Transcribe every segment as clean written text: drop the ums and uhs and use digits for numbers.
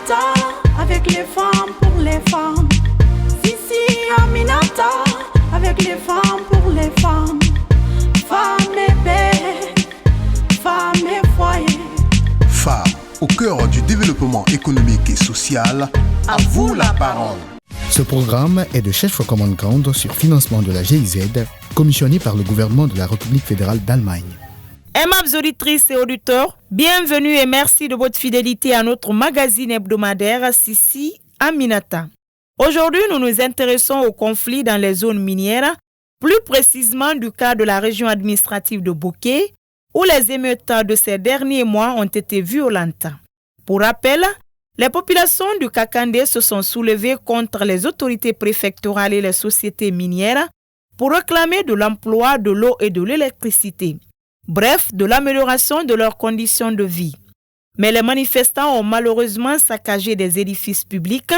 Aminata, avec les femmes pour les femmes. Sissi Aminata, avec les femmes pour les femmes. Femmes et paix, femmes et foyer. Femmes au cœur du développement économique et social. À vous la parole. Ce programme est de Chef Common Ground sur financement de la GIZ, commissionné par le gouvernement de la République fédérale d'Allemagne. Aimables auditrices et auditeurs, bienvenue et merci de votre fidélité à notre magazine hebdomadaire Sissi Aminata. Aujourd'hui, nous nous intéressons au conflit dans les zones minières, plus précisément du cas de la région administrative de Boké, où les émeutes de ces derniers mois ont été violentes. Pour rappel, les populations du Kakandé se sont soulevées contre les autorités préfectorales et les sociétés minières pour réclamer de l'emploi, de l'eau et de l'électricité. Bref, de l'amélioration de leurs conditions de vie. Mais les manifestants ont malheureusement saccagé des édifices publics,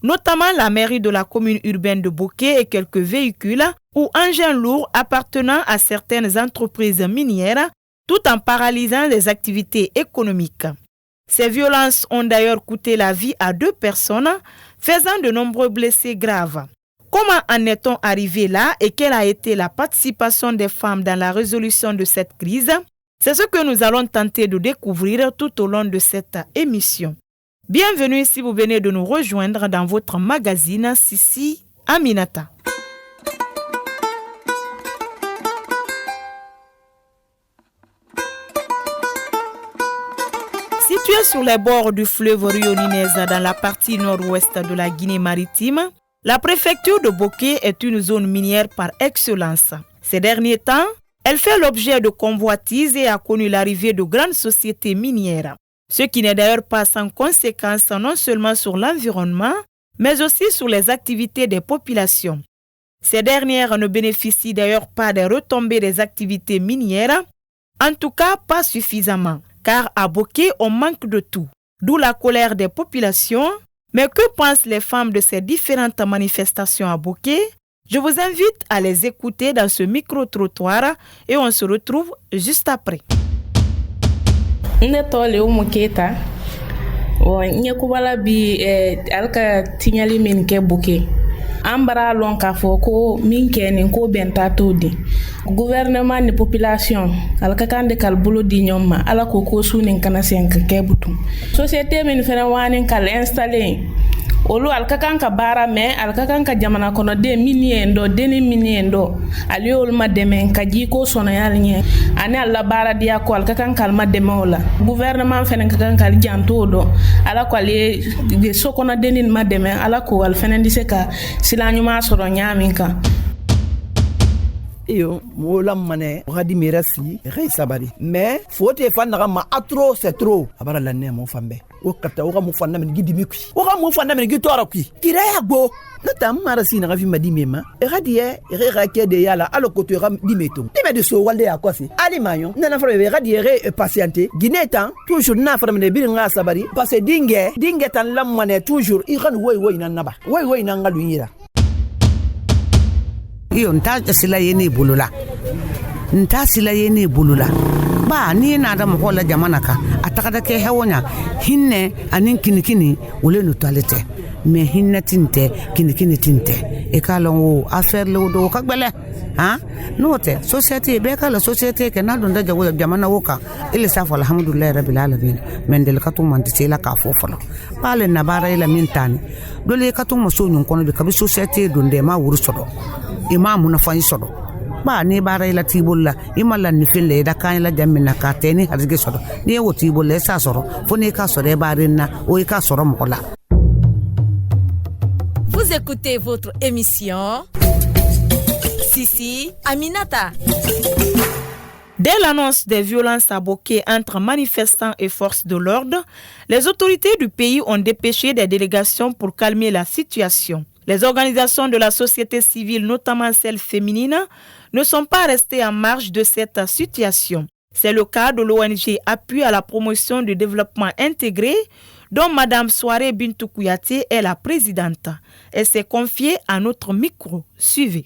notamment la mairie de la commune urbaine de Boké et quelques véhicules ou engins lourds appartenant à certaines entreprises minières, tout en paralysant les activités économiques. Ces violences ont d'ailleurs coûté la vie à 2 personnes, faisant de nombreux blessés graves. Comment en est-on arrivé là et quelle a été la participation des femmes dans la résolution de cette crise? C'est ce que nous allons tenter de découvrir tout au long de cette émission. Bienvenue si vous venez de nous rejoindre dans votre magazine Sissi Aminata. Située sur les bords du fleuve Rio Ninez dans la partie nord-ouest de la Guinée maritime, la préfecture de Boké est une zone minière par excellence. Ces derniers temps, elle fait l'objet de convoitises et a connu l'arrivée de grandes sociétés minières. Ce qui n'est d'ailleurs pas sans conséquence non seulement sur l'environnement, mais aussi sur les activités des populations. Ces dernières ne bénéficient d'ailleurs pas des retombées des activités minières, en tout cas pas suffisamment, car à Boké, on manque de tout. D'où la colère des populations. Mais que pensent les femmes de ces différentes manifestations à Boké? Je vous invite à les écouter dans ce micro-trottoir et on se retrouve juste après. Netole o muketa o nyekubala bi alka tinyali min ke Boké ambara lon ka fo ko min ke nin ko benta todi gouvernement ni population alka kande kal bulo di nyomma ala ko sunin kana sen ke butu société min fena wanin kal installer olu alkakan ka bara me alkakan ka jamana kono de miniendo deni miniendo aliol ma demen ka jiko sono yalnye ani alla bara dia ko alkakan kal ma demola gouvernement fenen kan kal jantodo ala ko ali de sokona denin ma demen ala ko al fenen diseka silanyu ma soro nyaminka iyo molam mané radi mirasi rey sabari mais fote fanaga ma atro c'est trop abara la ne mo fambe o kata o mo fanna men gidi mikui o mo fanna men gidi tora kui kiraya go nata marasi na rafi madimema radi re rake de yala alo ko to ram dimeto dime de so walde akosi ali mayon nana fra be radi re patienter ginetan toujours na fra men bir nga sabari parce dingue tan lam mané toujours i ran woy nan naba woy nan ngalu yira iyo nta sila yene bulula ba ni na da mo la jamana ka atakada ke hewonya hinne anin kinikini wole no toilette me hinne tinte kinikini tinte e kalon wo affaire le do ka gbele ha note société be kala société ke na don da jawo jamana woka ile safa alhamdulillah rabbil alamin men del katum man tse la ka fofolo pale na bara ila mintani dole katum mo so nyun kono be kabi société don de ma wuru sodo imamu na fanyi sodo ba ni bara ila tibulla imalla ni fille da kan la jamina ka teni harge sodo ni wo tibulla sa soro foni ka sore barinna o ka soro mola. Vous écoutez votre émission Sissi Aminata. Dès l'annonce des violences à Boké entre manifestants et forces de l'ordre, les autorités du pays ont dépêché des délégations pour calmer la situation. Les organisations de la société civile, notamment celles féminines, ne sont pas restées en marge de cette situation. C'est le cas de l'ONG Appui à la promotion du développement intégré, dont Mme Soare Bintou Kouyaté est la présidente. Elle s'est confiée à notre micro. Suivez.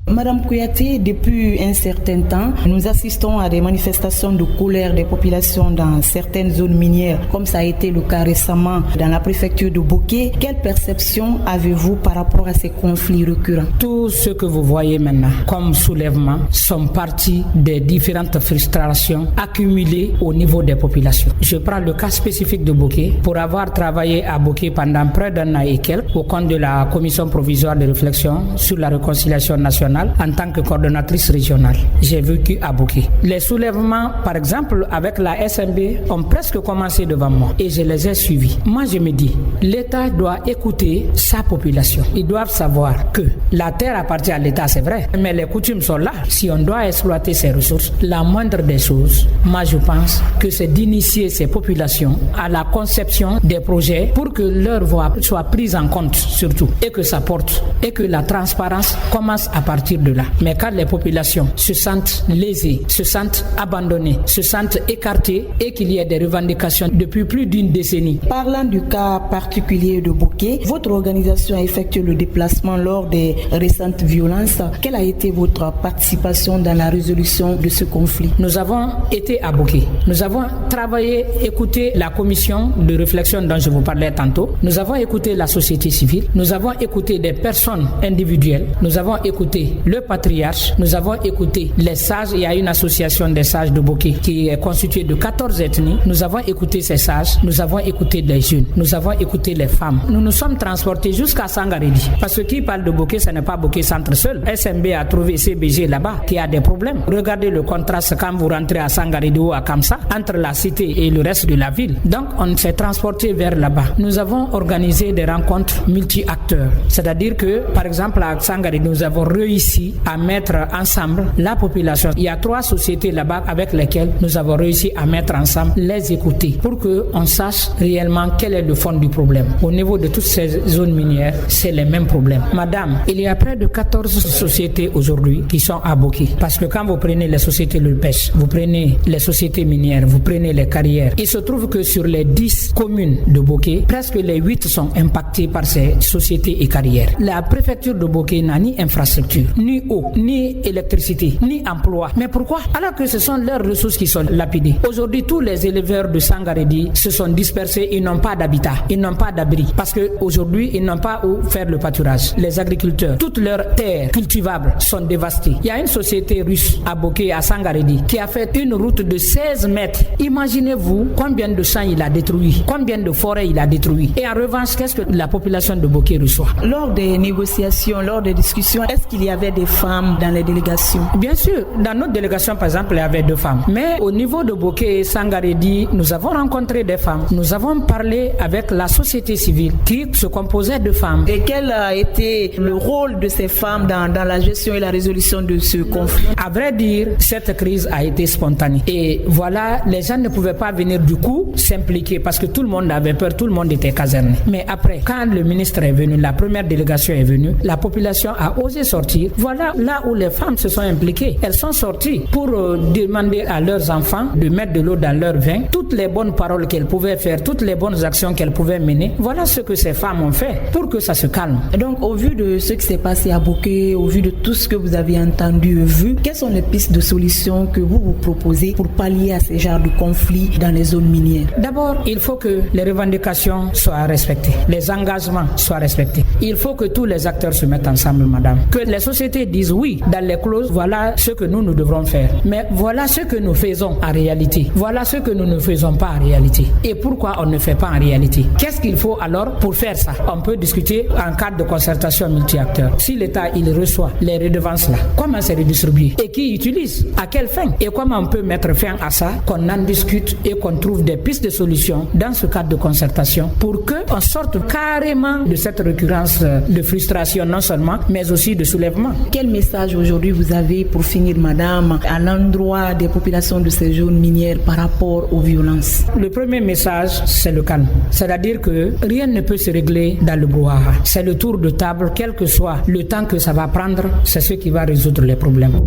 Madame Kouyaté, depuis un certain temps, nous assistons à des manifestations de colère des populations dans certaines zones minières, comme ça a été le cas récemment dans la préfecture de Boké. Quelle perception avez-vous par rapport à ces conflits récurrents? Tout ce que vous voyez maintenant comme soulèvement sont partis des différentes frustrations accumulées au niveau des populations. Je prends le cas spécifique de Boké. Pour avoir travaillé à Boké pendant près d'un an et quelques, au compte de la commission provisoire de réflexion sur la réconciliation nationale, en tant que coordonnatrice régionale. J'ai vécu à Boké. Les soulèvements, par exemple, avec la SMB, ont presque commencé devant moi et je les ai suivis. Moi, je me dis, l'État doit écouter sa population. Ils doivent savoir que la terre appartient à l'État, c'est vrai, mais les coutumes sont là. Si on doit exploiter ces ressources, la moindre des choses, moi, je pense que c'est d'initier ces populations à la conception des projets pour que leur voix soit prise en compte, surtout, et que ça porte, et que la transparence commence à partir de là. Mais quand les populations se sentent lésées, se sentent abandonnées, se sentent écartées et qu'il y ait des revendications depuis plus d'une décennie. Parlant du cas particulier de Boké, votre organisation a effectué le déplacement lors des récentes violences. Quelle a été votre participation dans la résolution de ce conflit? Nous avons été à Boké. Nous avons travaillé, écouté la commission de réflexion dont je vous parlais tantôt. Nous avons écouté la société civile. Nous avons écouté des personnes individuelles. Nous avons écouté le patriarche, nous avons écouté les sages. Il y a une association des sages de Boké qui est constituée de 14 ethnies. Nous avons écouté ces sages, nous avons écouté les jeunes, nous avons écouté les femmes. Nous nous sommes transportés jusqu'à Sangaredi. Parce que qui parle de Boké, ce n'est pas Boké Centre seul. SMB a trouvé CBG là-bas qui a des problèmes. Regardez le contraste quand vous rentrez à Sangaredi ou à Kamsa, entre la cité et le reste de la ville. Donc on s'est transporté vers là-bas. Nous avons organisé des rencontres multi-acteurs. C'est-à-dire que, par exemple, à Sangaredi, nous avons réussi à mettre ensemble la population. Il y a 3 sociétés là-bas avec lesquelles nous avons réussi à mettre ensemble, les écouter pour qu'on sache réellement quel est le fond du problème. Au niveau de toutes ces zones minières, c'est les mêmes problèmes. Madame, il y a près de 14 sociétés aujourd'hui qui sont à Boké. Parce que quand vous prenez les sociétés de pêche, vous prenez les sociétés minières, vous prenez les carrières, il se trouve que sur les 10 communes de Boké, presque les 8 sont impactées par ces sociétés et carrières. La préfecture de Boké n'a ni infrastructure, ni eau, ni électricité, ni emploi. Mais pourquoi? Alors que ce sont leurs ressources qui sont lapidées. Aujourd'hui, tous les éleveurs de Sangaredi se sont dispersés, ils n'ont pas d'habitat, ils n'ont pas d'abri. Parce qu'aujourd'hui, ils n'ont pas où faire le pâturage. Les agriculteurs, toutes leurs terres cultivables sont dévastées. Il y a une société russe à Boké, à Sangaredi, qui a fait une route de 16 mètres. Imaginez-vous combien de champs il a détruit, combien de forêts il a détruit. Et en revanche, qu'est-ce que la population de Boké reçoit? Lors des négociations, lors des discussions, est-ce qu'il y avait des femmes dans les délégations? Bien sûr, dans notre délégation, par exemple, il y avait 2 femmes. Mais au niveau de Boké et Sangaredi, nous avons rencontré des femmes. Nous avons parlé avec la société civile qui se composait de femmes. Et quel a été le rôle de ces femmes dans la gestion et la résolution de ce conflit? À vrai dire, cette crise a été spontanée. Et voilà, les gens ne pouvaient pas venir du coup s'impliquer parce que tout le monde avait peur, tout le monde était caserné. Mais après, quand le ministre est venu, la première délégation est venue, la population a osé sortir. Voilà là où les femmes se sont impliquées. Elles sont sorties pour demander à leurs enfants de mettre de l'eau dans leur vin. Toutes les bonnes paroles qu'elles pouvaient faire, toutes les bonnes actions qu'elles pouvaient mener, voilà ce que ces femmes ont fait pour que ça se calme. Et donc, au vu de ce qui s'est passé à Boké, au vu de tout ce que vous avez entendu et vu, quelles sont les pistes de solutions que vous proposez pour pallier à ces genres de conflits dans les zones minières? D'abord, il faut que les revendications soient respectées, les engagements soient respectés. Il faut que tous les acteurs se mettent ensemble, madame. Que les sociétés disent oui, dans les clauses, voilà ce que nous devrons faire. Mais voilà ce que nous faisons en réalité. Voilà ce que nous ne faisons pas en réalité. Et pourquoi on ne fait pas en réalité? Qu'est-ce qu'il faut alors pour faire ça? On peut discuter en cadre de concertation multi-acteurs. Si l'État, il reçoit les redevances là, comment c'est redistribué? Et qui utilise? À quelle fin? Et comment on peut mettre fin à ça? Qu'on en discute et qu'on trouve des pistes de solutions dans ce cadre de concertation pour qu'on sorte carrément de cette récurrence de frustration non seulement, mais aussi de soulèvement. Quel message aujourd'hui vous avez pour finir, madame, à l'endroit des populations de ces zones minières par rapport aux violences? Le premier message, c'est le calme. C'est-à-dire que rien ne peut se régler dans le brouhaha. C'est le tour de table, quel que soit le temps que ça va prendre, c'est ce qui va résoudre les problèmes.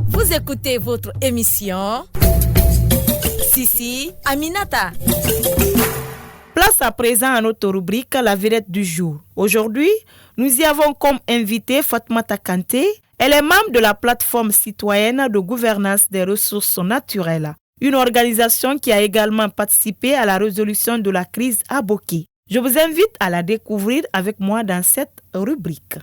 Vous écoutez votre émission Sissi Aminata. Place à présent à notre rubrique La vedette du jour. Aujourd'hui, nous y avons comme invité Fatmata Kanté. Elle est membre de la plateforme citoyenne de gouvernance des ressources naturelles, une organisation qui a également participé à la résolution de la crise à Boké. Je vous invite à la découvrir avec moi dans cette rubrique.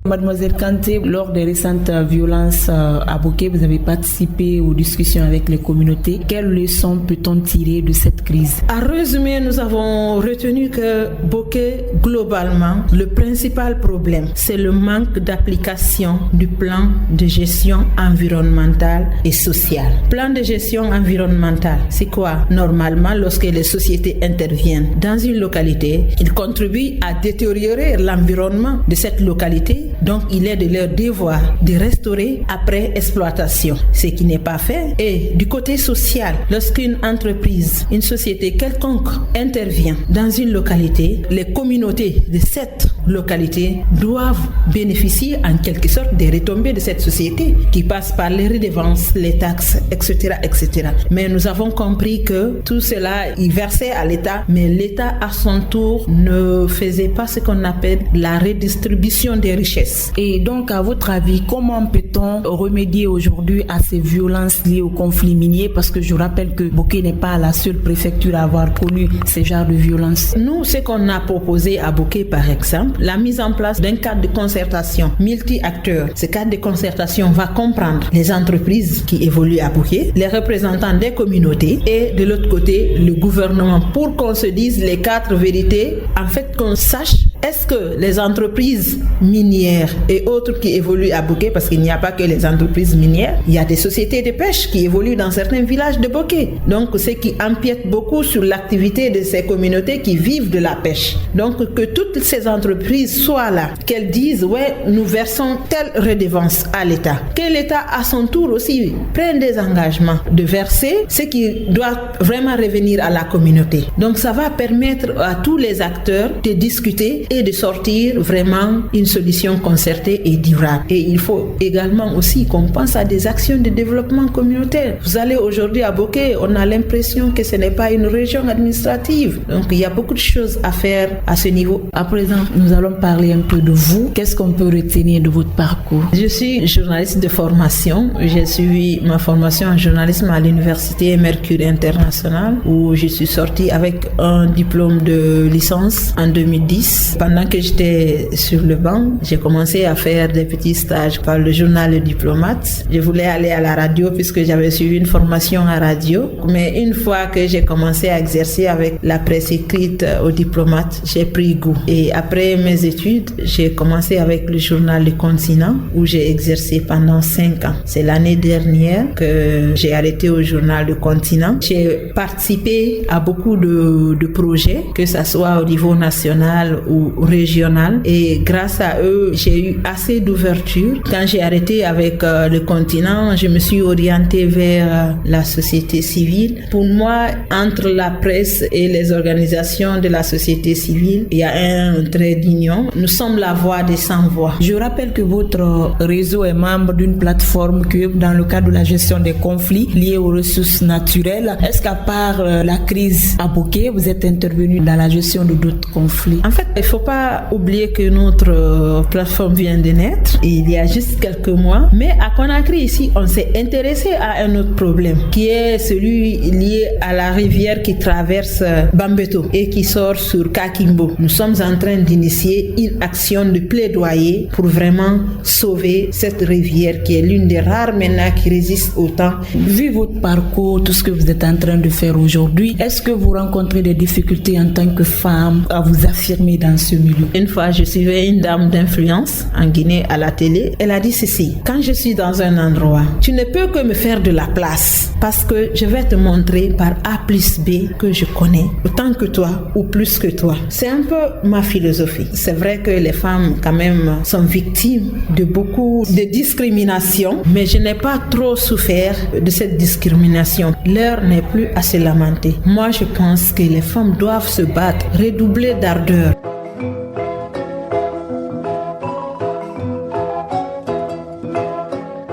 Mademoiselle Kanté, lors des récentes violences à Boké, vous avez participé aux discussions avec les communautés. Quelles leçons peut-on tirer de cette crise? À résumer, nous avons retenu que Boké, globalement, le principal problème, c'est le manque d'application du plan de gestion environnementale et sociale. Plan de gestion environnementale, c'est quoi? Normalement, lorsque les sociétés interviennent dans une localité, ils contribuent à détériorer l'environnement de cette localité. Donc, il est de leur devoir de restaurer après exploitation, ce qui n'est pas fait. Et du côté social, lorsqu'une entreprise, une société quelconque intervient dans une localité, les communautés de cette localité doivent bénéficier en quelque sorte des retombées de cette société qui passe par les redevances, les taxes, etc., etc. Mais nous avons compris que tout cela est versé à l'État, mais l'État à son tour ne faisait pas ce qu'on appelle la redistribution des richesses. Et donc, à votre avis, comment peut-on remédier aujourd'hui à ces violences liées au conflit minier? Parce que je rappelle que Boké n'est pas la seule préfecture à avoir connu ces genres de violences. Nous, ce qu'on a proposé à Boké, par exemple, la mise en place d'un cadre de concertation multi-acteurs. Ce cadre de concertation va comprendre les entreprises qui évoluent à Boké, les représentants des communautés et de l'autre côté, le gouvernement, pour qu'on se dise les 4 vérités, en fait qu'on sache est-ce que les entreprises minières et autres qui évoluent à Boké, parce qu'il n'y a pas que les entreprises minières, il y a des sociétés de pêche qui évoluent dans certains villages de Boké. Donc, ce qui empiète beaucoup sur l'activité de ces communautés qui vivent de la pêche. Donc, que toutes ces entreprises soient là, qu'elles disent, ouais, nous versons telle redevance à l'État. Que l'État, à son tour aussi, prenne des engagements de verser ce qui doit vraiment revenir à la communauté. Donc, ça va permettre à tous les acteurs de discuter et de sortir vraiment une solution concertée et durable. Et il faut également aussi qu'on pense à des actions de développement communautaire. Vous allez aujourd'hui à Boké, on a l'impression que ce n'est pas une région administrative. Donc il y a beaucoup de choses à faire à ce niveau. À présent, nous allons parler un peu de vous. Qu'est-ce qu'on peut retenir de votre parcours? Je suis journaliste de formation. J'ai suivi ma formation en journalisme à l'université Mercure International où je suis sortie avec un diplôme de licence en 2010. Pendant que j'étais sur le banc, j'ai commencé à faire des petits stages par le journal Le Diplomate. Je voulais aller à la radio puisque j'avais suivi une formation à radio. Mais une fois que j'ai commencé à exercer avec la presse écrite au Diplomate, j'ai pris goût. Et après mes études, j'ai commencé avec le journal Le Continent où j'ai exercé pendant 5 ans. C'est l'année dernière que j'ai arrêté au journal Le Continent. J'ai participé à beaucoup de projets, que ce soit au niveau national ou régional, et grâce à eux j'ai eu assez d'ouverture. Quand j'ai arrêté avec le continent, je me suis orientée vers la société civile. Pour moi, entre la presse et les organisations de la société civile, il y a un trait d'union. Nous sommes la voix des sans-voix. Je rappelle que votre réseau est membre d'une plateforme que dans le cadre de la gestion des conflits liés aux ressources naturelles. Est-ce qu'à part la crise à Boké, vous êtes intervenu dans la gestion de d'autres conflits? En fait, il ne faut pas oublier que notre plateforme vient de naître il y a juste quelques mois. Mais à Conakry, ici, on s'est intéressé à un autre problème qui est celui lié à la rivière qui traverse Bambeto et qui sort sur Kakimbo. Nous sommes en train d'initier une action de plaidoyer pour vraiment sauver cette rivière qui est l'une des rares maintenant qui résiste au temps. Vu votre parcours, tout ce que vous êtes en train de faire aujourd'hui, est-ce que vous rencontrez des difficultés en tant que femme à vous affirmer dans ce milieu? Une fois, je suivais une dame d'influence en Guinée à la télé. Elle a dit ceci: quand je suis dans un endroit, tu ne peux que me faire de la place parce que je vais te montrer par A plus B que je connais autant que toi ou plus que toi. C'est un peu ma philosophie. C'est vrai que les femmes quand même sont victimes de beaucoup de discrimination, mais je n'ai pas trop souffert de cette discrimination. L'heure n'est plus à se lamenter. Moi, je pense que les femmes doivent se battre, redoubler d'ardeur.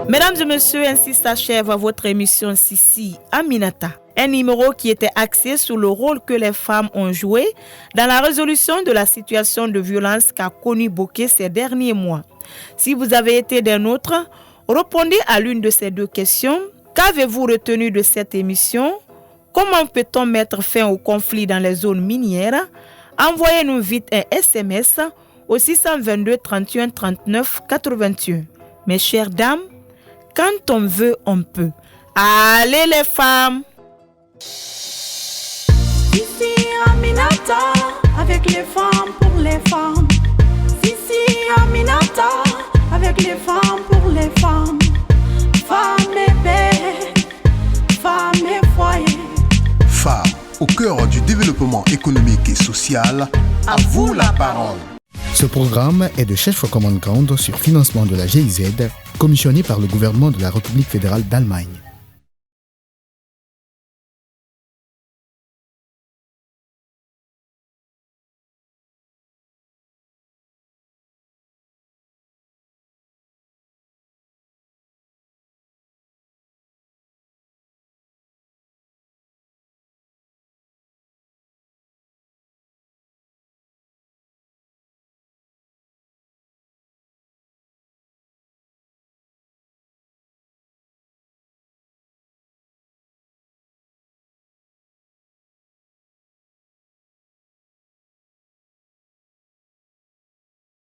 Mesdames Mesdames et messieurs, ainsi s'achève votre émission Sissi Aminata. Un numéro qui était axé sur le rôle que les femmes ont joué dans la résolution de la situation de violence qu'a connue Bokeh ces derniers mois. Si vous avez été des nôtres, répondez à l'une de ces deux questions. Qu'avez-vous retenu de cette émission? Comment peut-on mettre fin au conflit dans les zones minières? Envoyez-nous vite un SMS au 622 31 39 81. Mes chères dames, quand on veut, on peut. Allez les femmes! Sissi Aminata, avec les femmes pour les femmes. Sissi Aminata, avec les femmes pour les femmes. Femmes et paix, femmes et foyer. Femmes au cœur du développement économique et social. À vous la parole. Ce programme est de Chef for Common Ground sur financement de la GIZ, commissionné par le gouvernement de la République fédérale d'Allemagne.